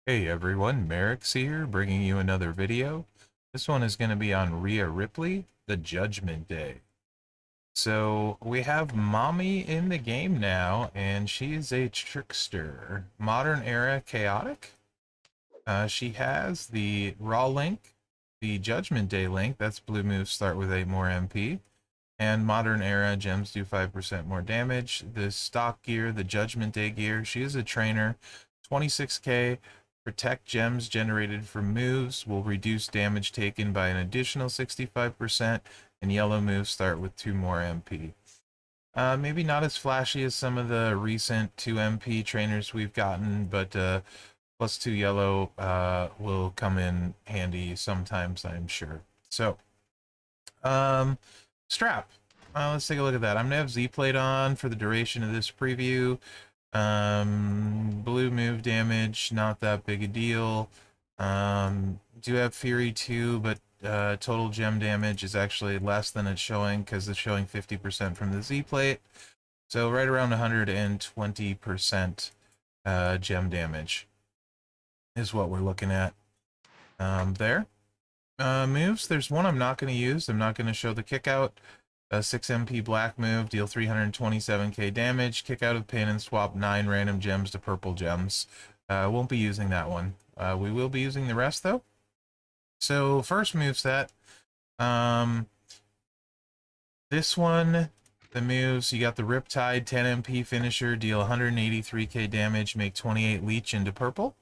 Hey everyone, Mherex here, bringing you another video. This one is going to be on Rhea Ripley, the Judgment Day. So we have Mommy in the game now, and she is a trickster. Modern era chaotic. She has the Raw link, the Judgment Day link, that's blue moves start with 8 more MP, and Modern era gems do 5% more damage. The stock gear, the Judgment Day gear, she is a trainer, 26k. Protect gems generated from moves will reduce damage taken by an additional 65%, and yellow moves start with 2 more MP. Maybe not as flashy as some of the recent 2 MP trainers we've gotten, but plus 2 yellow will come in handy sometimes, I'm sure. So, um, strap. Let's take a look at that. I'm going to have Z-Plate on for the duration of this preview. Blue move damage, not that big a deal. Do have Fury too, but total gem damage is actually less than it's showing because it's showing 50% from the Z plate. So right around 120% gem damage is what we're looking at there. Moves, there's one I'm not going to use. I'm not going to show the kick out. A 6 MP black move, deal 327k damage, kick out of pin and swap 9 random gems to purple gems. Won't be using that one. We will be using the rest though. So first move set, this one, the moves, you got the Riptide 10 MP finisher, deal 183k damage, make 28 leech into purple.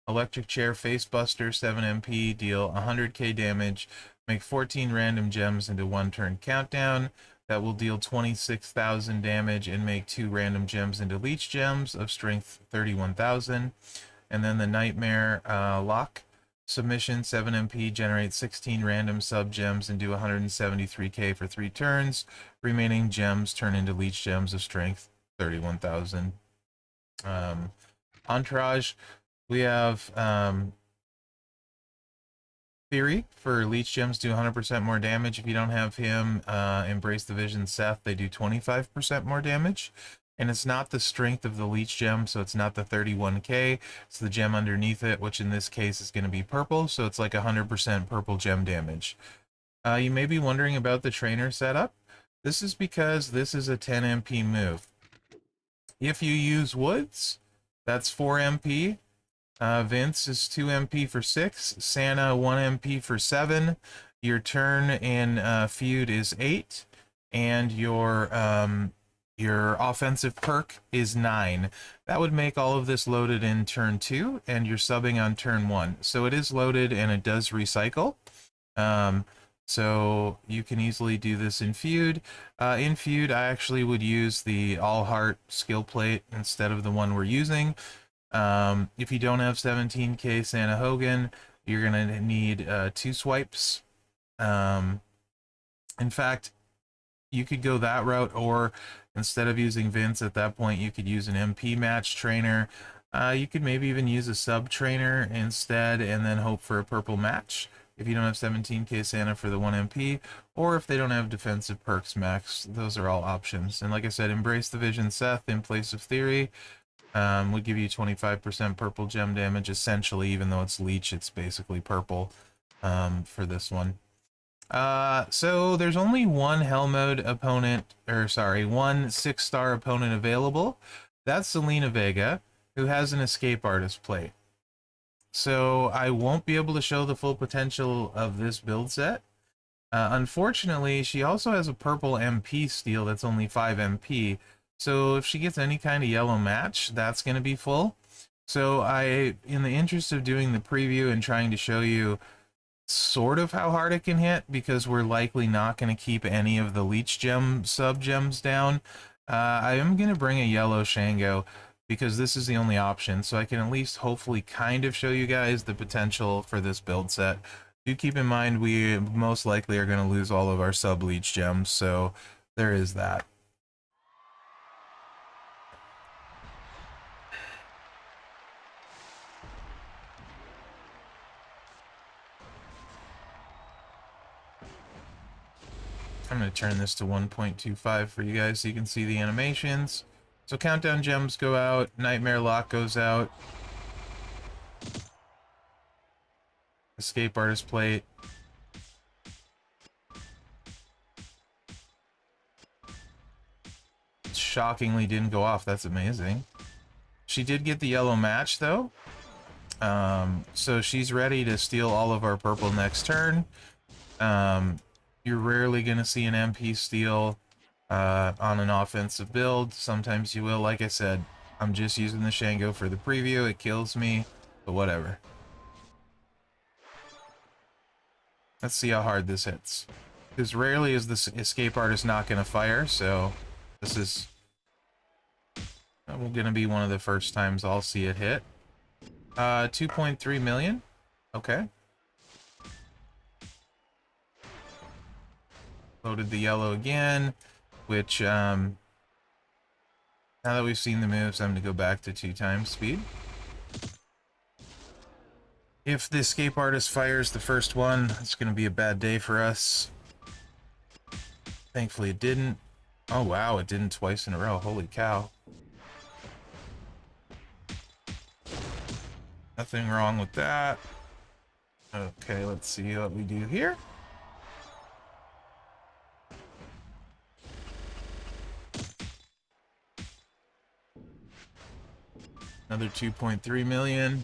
Electric Chair Facebuster 7 MP, deal 100k damage, make 14 random gems into 1 turn countdown. That will deal 26,000 damage and make 2 random gems into leech gems of strength 31,000. And then the Nightmare Lock Submission 7 MP, generates 16 random sub gems and do 173k for 3 turns. Remaining gems turn into leech gems of strength 31,000. Entourage, we have Theory for leech gems do 100% more damage. If you don't have him, Embrace the Vision Seth, they do 25% more damage. And it's not the strength of the leech gem, so it's not the 31k. It's the gem underneath it, which in this case is going to be purple, so it's like 100% purple gem damage. You may be wondering about the trainer setup. This is because this is a 10 MP move. If you use Woods, that's 4 MP. Vince is 2 MP for 6. Santa 1 MP for 7. Your turn in feud is 8, and your offensive perk is 9. That would make all of this loaded in turn 2, and you're subbing on turn 1. So it is loaded and it does recycle. So you can easily do this in feud. In feud, I actually would use the all heart skill plate instead of the one we're using. If you don't have 17k Santa Hogan, you're gonna need 2 swipes. In fact, you could go that route, or instead of using Vince at that point, you could use an MP match trainer. You could maybe even use a sub trainer instead, and then hope for a purple match if you don't have 17k Santa for the 1 MP, or if they don't have defensive perks max. Those are all options. And like I said, Embrace the Vision Seth in place of Theory would give you 25% purple gem damage, essentially. Even though it's leech, it's basically purple for this one. So there's only one hell mode opponent, or sorry, one 6-star opponent available. That's Selena Vega, who has an escape artist plate. So I won't be able to show the full potential of this build set. Unfortunately, she also has a purple MP steal that's only 5 MP. So if she gets any kind of yellow match, that's going to be full. So in the interest of doing the preview and trying to show you sort of how hard it can hit, because we're likely not going to keep any of the leech gem sub gems down, I am going to bring a yellow Shango, because this is the only option, so I can at least hopefully kind of show you guys the potential for this build set. Do keep in mind we most likely are going to lose all of our sub leech gems, so there is that. I'm going to turn this to 1.25 for you guys so you can see the animations. So countdown gems go out, Nightmare Lock goes out. escape artist plate. Shockingly didn't go off. That's amazing. She did get the yellow match though. So she's ready to steal all of our purple next turn. You're rarely going to see an MP steal on an offensive build. Sometimes you will. Like I said, I'm just using the Shango for the preview. It kills me, but whatever. Let's see how hard this hits. Because rarely is this escape artist not going to fire, so this is going to be one of the first times I'll see it hit. 2.3 million. Okay. Loaded the yellow again, which, now that we've seen the moves, I'm going to go back to 2 times speed. If the escape artist fires the first one, it's going to be a bad day for us. Thankfully it didn't. Oh wow, it didn't twice in a row. Holy cow. Nothing wrong with that. Okay, let's see what we do here. Another 2.3 million.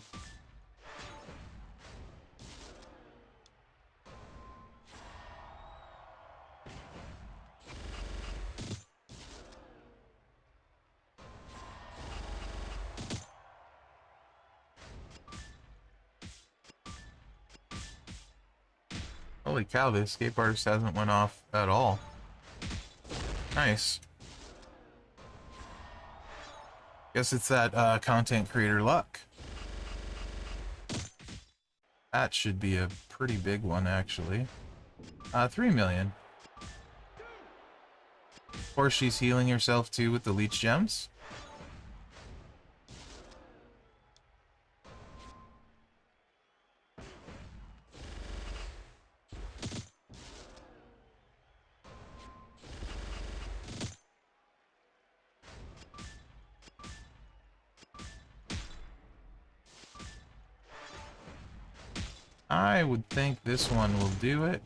Holy cow, the escape artist hasn't went off at all. Nice. Guess it's that content creator luck. That should be a pretty big one, actually. 3 million. Of course, she's healing herself too with the leech gems. I would think this one will do it.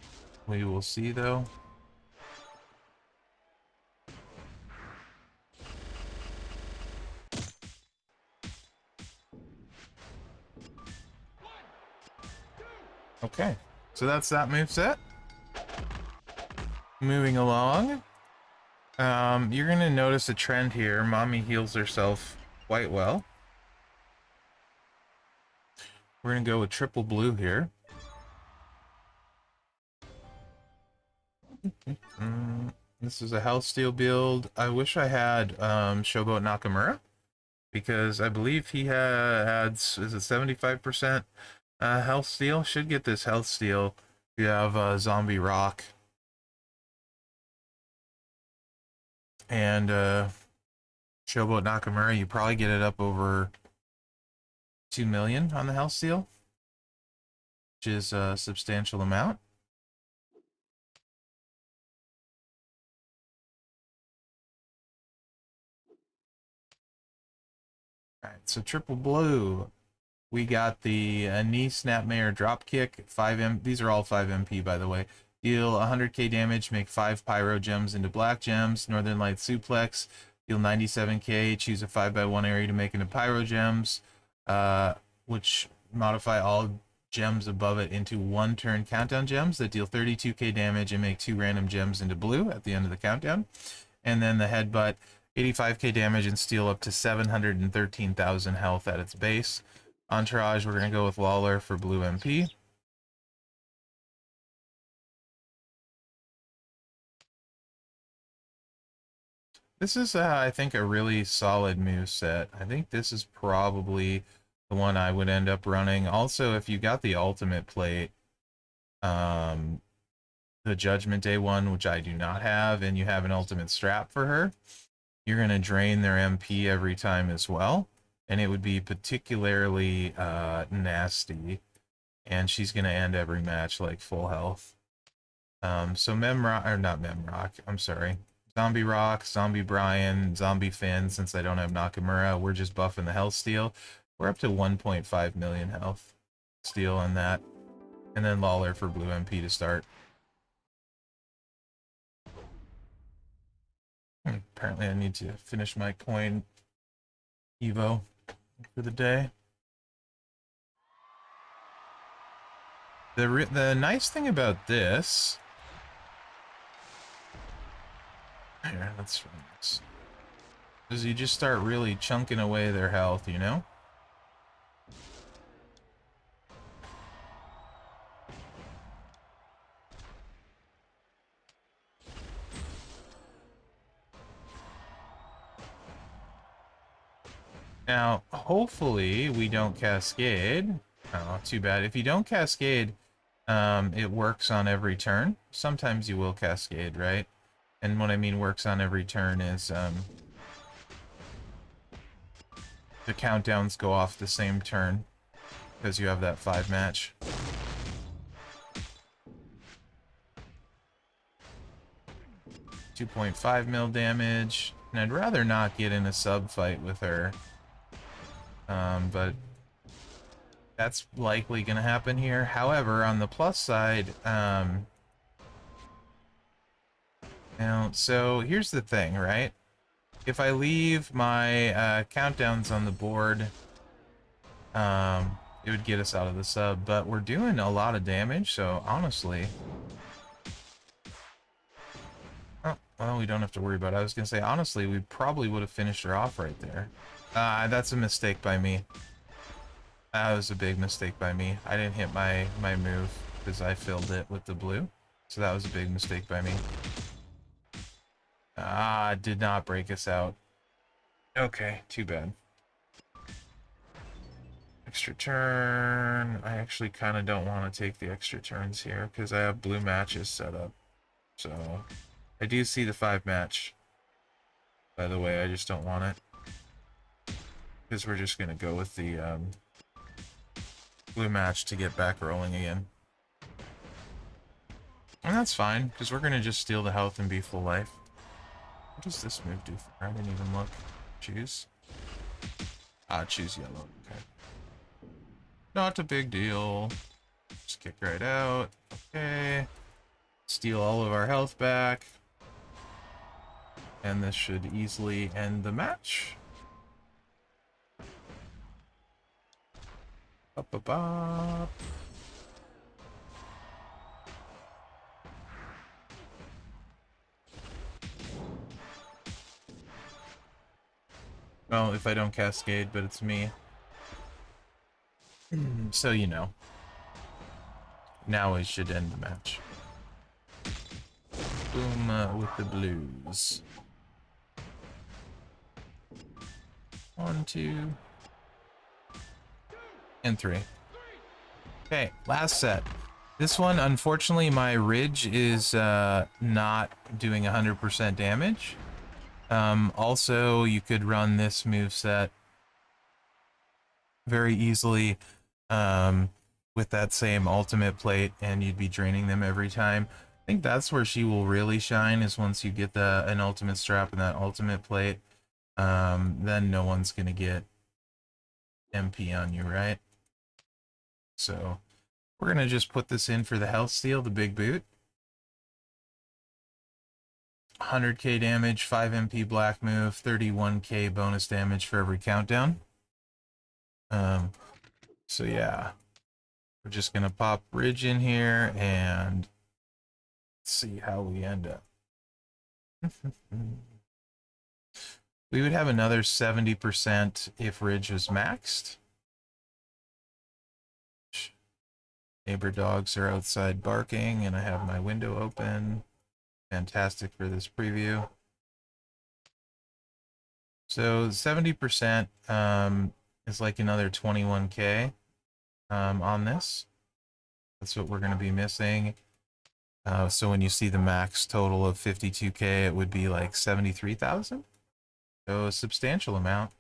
We will see, though. Okay, so that's that moveset. Moving along. You're gonna notice a trend here. Mommy heals herself quite well. We're gonna go with triple blue here. This is a health steal build. I wish I had Showboat Nakamura, because I believe he adds, is it 75% health steal? Should get this health steal. You have Zombie Rock and Showboat Nakamura. You probably get it up over 2 million on the health steal, which is a substantial amount. Alright, so triple blue. We got the knee snapmare drop kick. 5M. These are all 5 MP, by the way. Deal 100k damage, make 5 pyro gems into black gems. Northern Light suplex. Deal 97k, choose a 5x1 area to make into pyro gems, which modify all gems above it into 1 turn countdown gems that deal 32k damage and make 2 random gems into blue at the end of the countdown. And then the headbutt, 85k damage and steal up to 713,000 health at its base. Entourage, we're going to go with Lawler for blue MP. This is, I think, a really solid move set. I think this is probably the one I would end up running. Also, if you got the ultimate plate, the Judgment Day one, which I do not have, and you have an ultimate strap for her, you're going to drain their MP every time as well. And it would be particularly nasty. And she's going to end every match like full health. So Memrock, or not Memrock, I'm sorry. Zombie Rock, Zombie Brian, Zombie Finn, since I don't have Nakamura, we're just buffing the health steal. We're up to 1.5 million health steal on that. And then Lawler for blue MP to start. Apparently I need to finish my coin Evo for the day. The nice thing about this... Here, let's run this. Is you just start really chunking away their health, you know? Now, hopefully we don't cascade. Oh, too bad. If you don't cascade, it works on every turn. Sometimes you will cascade, right? And what I mean works on every turn is the countdowns go off the same turn because you have that 5 match. .5 mil damage, and I'd rather not get in a sub fight with her. But that's likely going to happen here. However, on the plus side, now, so here's the thing, right? If I leave my countdowns on the board, it would get us out of the sub, but we're doing a lot of damage, so honestly... Oh, well, we don't have to worry about it. I was going to say, honestly, we probably would have finished her off right there. That's a mistake by me. That was a big mistake by me. I didn't hit my move because I filled it with the blue. So that was a big mistake by me. Did not break us out. Okay, too bad. Extra turn. I actually kind of don't want to take the extra turns here because I have blue matches set up. So I do see the 5 match. By the way, I just don't want it. Because we're just going to go with the blue match to get back rolling again. And that's fine, because we're going to just steal the health and be full life. What does this move do for her? I didn't even look. Choose? Choose yellow. Okay. Not a big deal. Just kick right out. Okay. Steal all of our health back. And this should easily end the match. Up, up, up. Well, if I don't cascade, but it's me. So you know. Now we should end the match. Boom with the blues. 1, 2, and 3. Okay, last set. This one, unfortunately, my Ridge is not doing 100% damage. Also, you could run this moveset very easily with that same ultimate plate, and you'd be draining them every time. I think that's where she will really shine, is once you get an ultimate strap and that ultimate plate. Then no one's gonna get MP on you, right? So we're gonna just put this in for the health steal, the big boot. 100k damage, 5 MP black move, 31k bonus damage for every countdown. So yeah, we're just gonna pop Ridge in here and see how we end up. We would have another 70% if Ridge was maxed. Neighbor dogs are outside barking, and I have my window open. Fantastic for this preview. So 70% is like another 21k on this. That's what we're going to be missing. So when you see the max total of 52k, it would be like 73,000. So a substantial amount.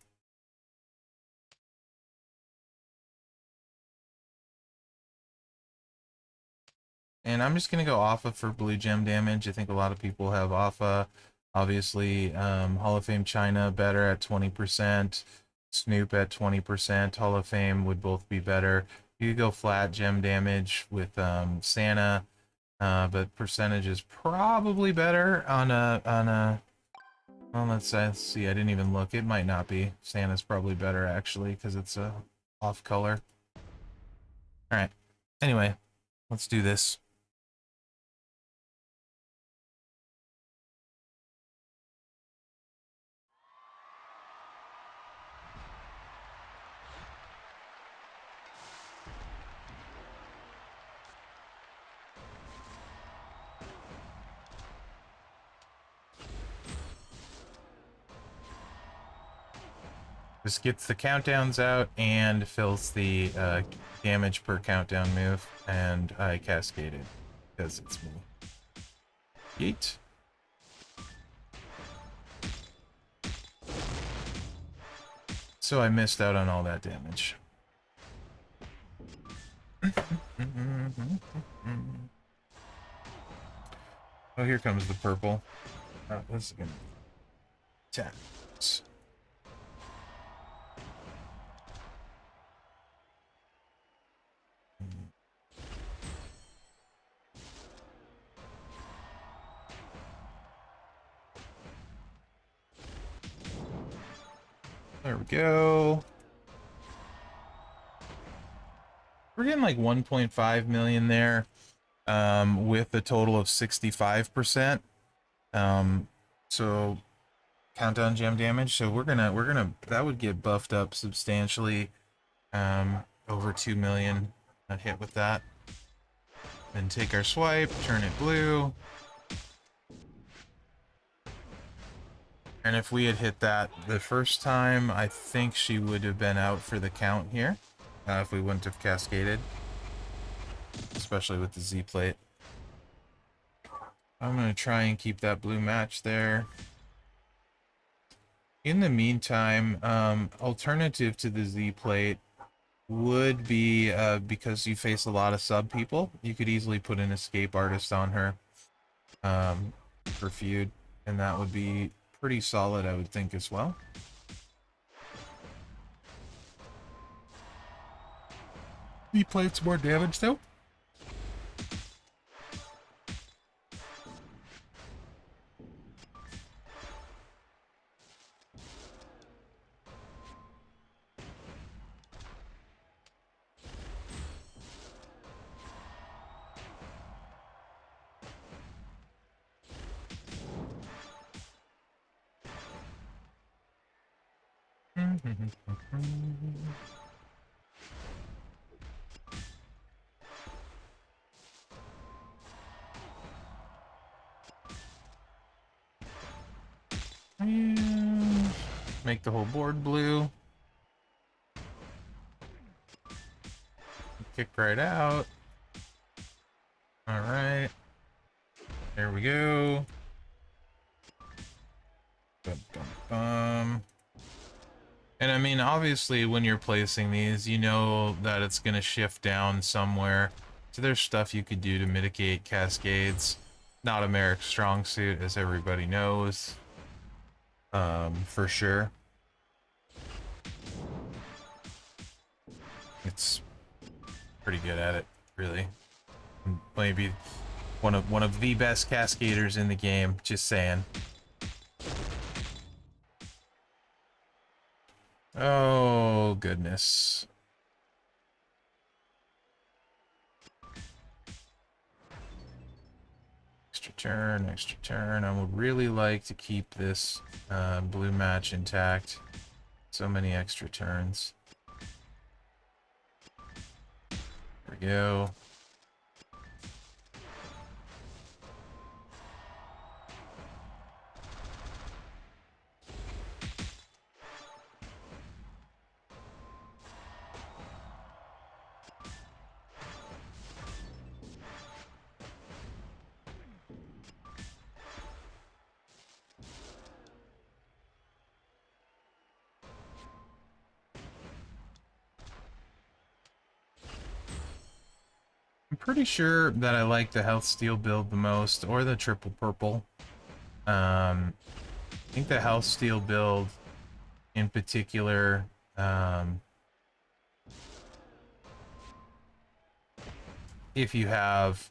And I'm just going to go Alpha for blue gem damage. I think a lot of people have Alpha. Obviously, Hall of Fame China better at 20%. Snoop at 20%. Hall of Fame would both be better. You could go flat gem damage with Santa, but percentage is probably better on a. Well, let's see. I didn't even look. It might not be. Santa's probably better actually because it's a off color. All right. Anyway, let's do this. This gets the countdowns out and fills the damage per countdown move, and I cascaded because it's me. Yeet. So I missed out on all that damage. Oh, here comes the purple. Oh, this is gonna tap. There we go. We're getting like 1.5 million there, with a total of 65%. So countdown gem damage. So we're gonna that would get buffed up substantially, over 2 million. Not hit with that. Then take our swipe, turn it blue. And if we had hit that the first time, I think she would have been out for the count here, if we wouldn't have cascaded, especially with the Z plate. I'm going to try and keep that blue match there. In the meantime, alternative to the Z plate would be, because you face a lot of sub people, you could easily put an escape artist on her, for feud, and that would be pretty solid, I would think, as well. He played some more damage, though. And make the whole board blue. Kick right out. Alright. There we go. Bum, bum, bum. And I mean, obviously, when you're placing these, you know that it's going to shift down somewhere. So there's stuff you could do to mitigate cascades. Not a Mherex strong suit, as everybody knows. For sure. It's pretty good at it, really. Maybe one of the best cascaders in the game, just saying. Oh, goodness. Extra turn. I would really like to keep this blue match intact. So many extra turns. There we go. I'm pretty sure that I like the health steal build the most, or the triple purple. I think the health steal build in particular, if you have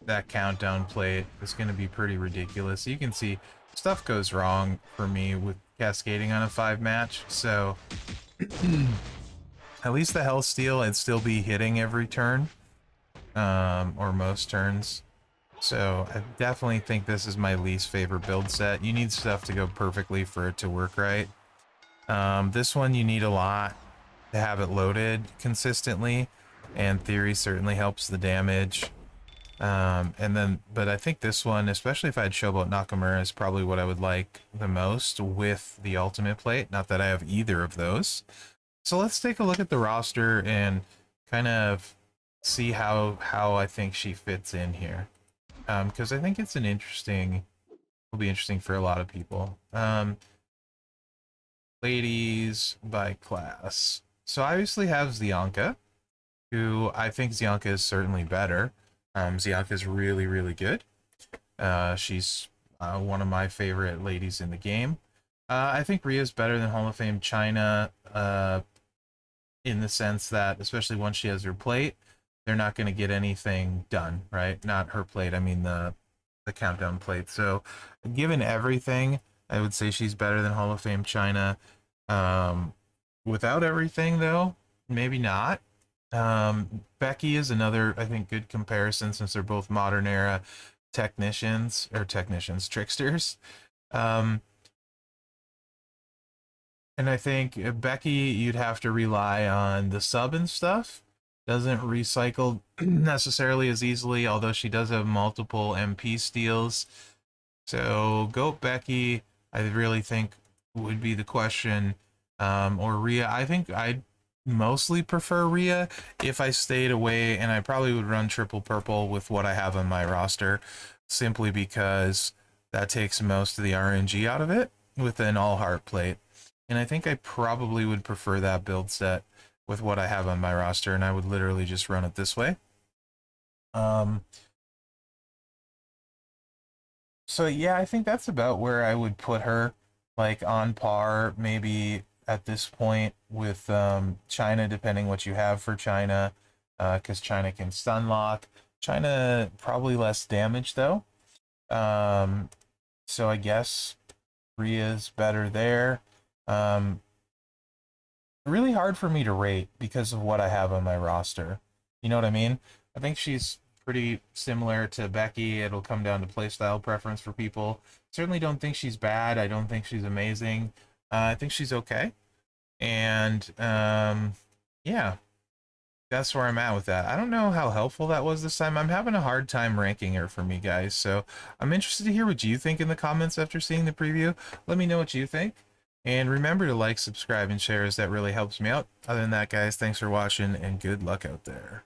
that countdown plate, it's going to be pretty ridiculous. You can see stuff goes wrong for me with cascading on a 5 match, so at least the health steal, I'd still be hitting every turn, or most turns. So I definitely think this is my least favorite build set. You need stuff to go perfectly for it to work right. This one you need a lot to have it loaded consistently, and theory certainly helps the damage. But I think this one, especially if I had Showboat Nakamura, is probably what I would like the most with the ultimate plate. Not that I have either of those. So let's take a look at the roster and kind of see how I think she fits in here. Because I think it's will be interesting for a lot of people. Ladies by class. So I obviously have Zianka, who I think Zianka is certainly better. Zianka is really, really good. She's one of my favorite ladies in the game. I think Rhea is better than Hall of Fame China in the sense that, especially once she has her plate, they're not going to get anything done, right? Not her plate, I mean the countdown plate. So given everything, I would say she's better than Hall of Fame China. Without everything, though, maybe not. Becky is another, I think, good comparison since they're both modern era tricksters. And I think Becky, you'd have to rely on the sub and stuff. Doesn't recycle necessarily as easily, although she does have multiple MP steals. So Goat Becky, I really think would be the question. Or Rhea. I think I'd mostly prefer Rhea if I stayed away, and I probably would run triple purple with what I have on my roster, simply because that takes most of the RNG out of it with an all heart plate. And I think I probably would prefer that build set with what I have on my roster, and I would literally just run it this way. So yeah, I think that's about where I would put her, like on par, maybe at this point with China, depending what you have for China, because China can stun lock. China probably less damage though. So I guess Rhea's better there. Really hard for me to rate because of what I have on my roster. You know what I mean? I think she's pretty similar to Becky. It'll come down to playstyle preference for people. Certainly don't think she's bad. I don't think she's amazing. I think she's okay. And yeah, that's where I'm at with that. I don't know how helpful that was this time. I'm having a hard time ranking her for me, guys. So I'm interested to hear what you think in the comments after seeing the preview. Let me know what you think. And remember to like, subscribe, and share, as that really helps me out. Other than that, guys, thanks for watching, and good luck out there.